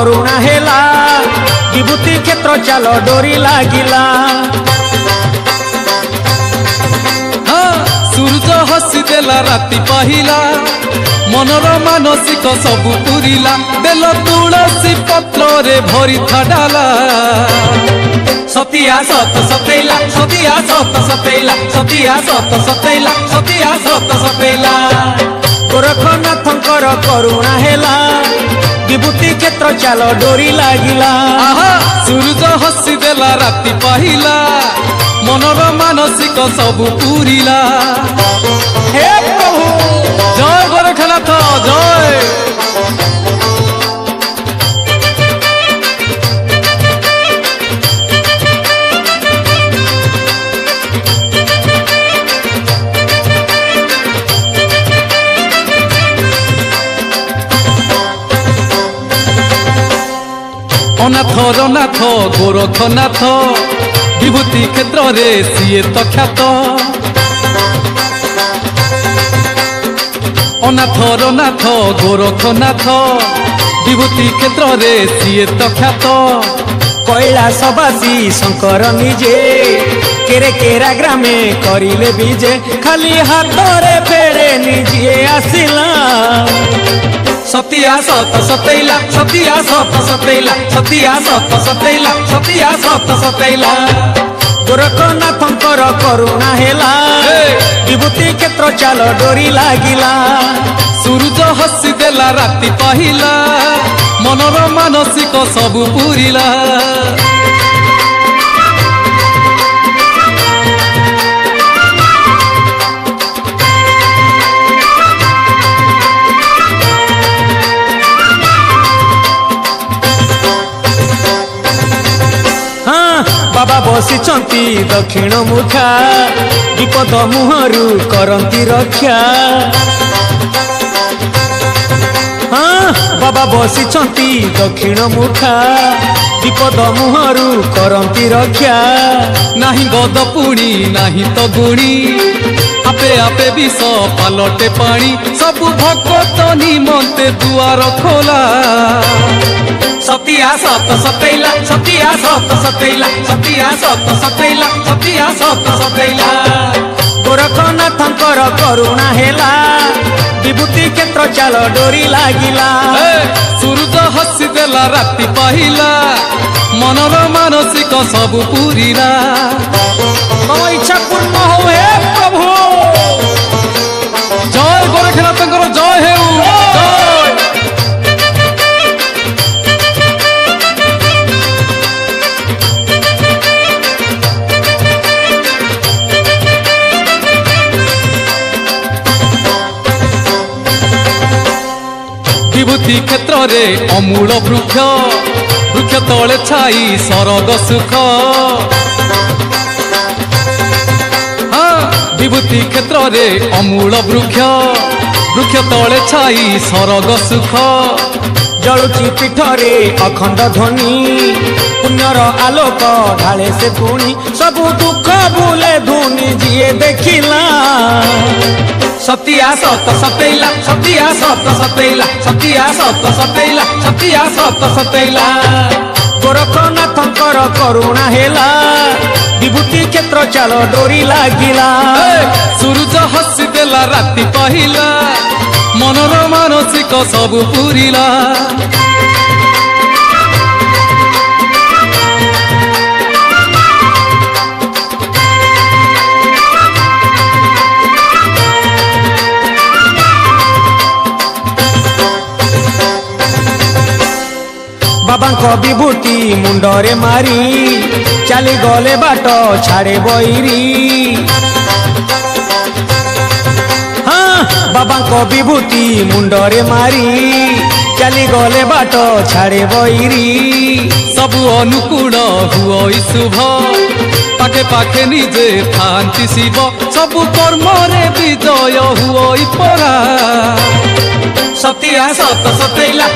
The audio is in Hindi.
करुणा हेला विभूति क्षेत्र चल डोरी लागिला। सूरज हसी देला राति पाहिला मनर मानसिक सबु पुरिला बेल तुलसी पत्र रे भरी थाडाला। सतिया सत सतैला सतिया सत सतैला सतिया सत सतैला सतिया सत सतैला। गोरखनाथंकर करुणा हेला विभूति क्षेत्र चल डोरी लागिला। सूरज हसी देला राति पाहिला मनर मानसिक सबु पुरिला। हे प्रभु जय गोरखनाथ जय। अनाथ रनाथ गोरखनाथ विभूति क्षेत्र रे सीए तो ख्यात। अनाथ रनाथ गोरखनाथ विभूति क्षेत्र रे सीए तो ख्यात। कैलासवासी शंकर निजे केरे केरा ग्रामे करिले बीजे खाली हाथरे फेरे निजे आसिला। सतिया सत सतैला सतिया सत सतैला सतिया सत सतैला सतिया सत सतैला। गोरखनाथंकर करुणा हेला विभूति क्षेत्र चल डोरी लागिला। सूरज हसी देला राति पाहिला मनर मानसिक सबु पुरिला। बाबा बसिचंती दक्षिण मुखा विपद मुहरु करंती रक्षा। बाबा बसिचंती दक्षिण मुखा विपद मुहरु करंती रक्षा। नाही गद पुणी नाही तो गुणी आपे आपे विष पालटे पानी सबु भक्त निमंते दुआर खोला। सतिया सत सतैला सतिया सत सतैला सतिया सत सतैला सतिया सत सतैला। गोरखनाथंकर करुणा हेला विभूति क्षेत्र चल डोरी लागिला। सूरज हसी देला राति पाहिला मनर मानसिक सबु पुरिला। तम इच्छा पूर्ण हो हे प्रभु। जय गोरखनाथंकर जय हेउ जय। विभूति क्षेत्र रे अमूल वृक्ष वृक्ष तले छाई सरग सुख। विभूति क्षेत्र रे अमूल वृक्ष वृक्ष तले छाई सरग सुख। जलुची पीठरे अखंड ध्वनि पुण्यर आलोक ढाले से पुणी सबु दुख भूले धुनी जिए देखिला। सतिया सत सतैला सतिया सत सतैला सतिया सत सतैला सतिया सत सतैला। गोरखनाथंकर करुणा हेला विभूति क्षेत्र चल डोरी लागिला। सूरज हसी देला राति पाहिला मनर मानसिक सबु पुरिला। बाबांको विभूति मुंडरे मारी चली गले बाट छाड़े बैरी। बाबांको विभूति मुंडरे मारी चली गले बाट छाड़े बैरी। सबु अनुकूल हुई शुभ पाखे पाखे निजे थांती शिव सबु कर्म रे विजय हुई परा। सतिया सत सतैला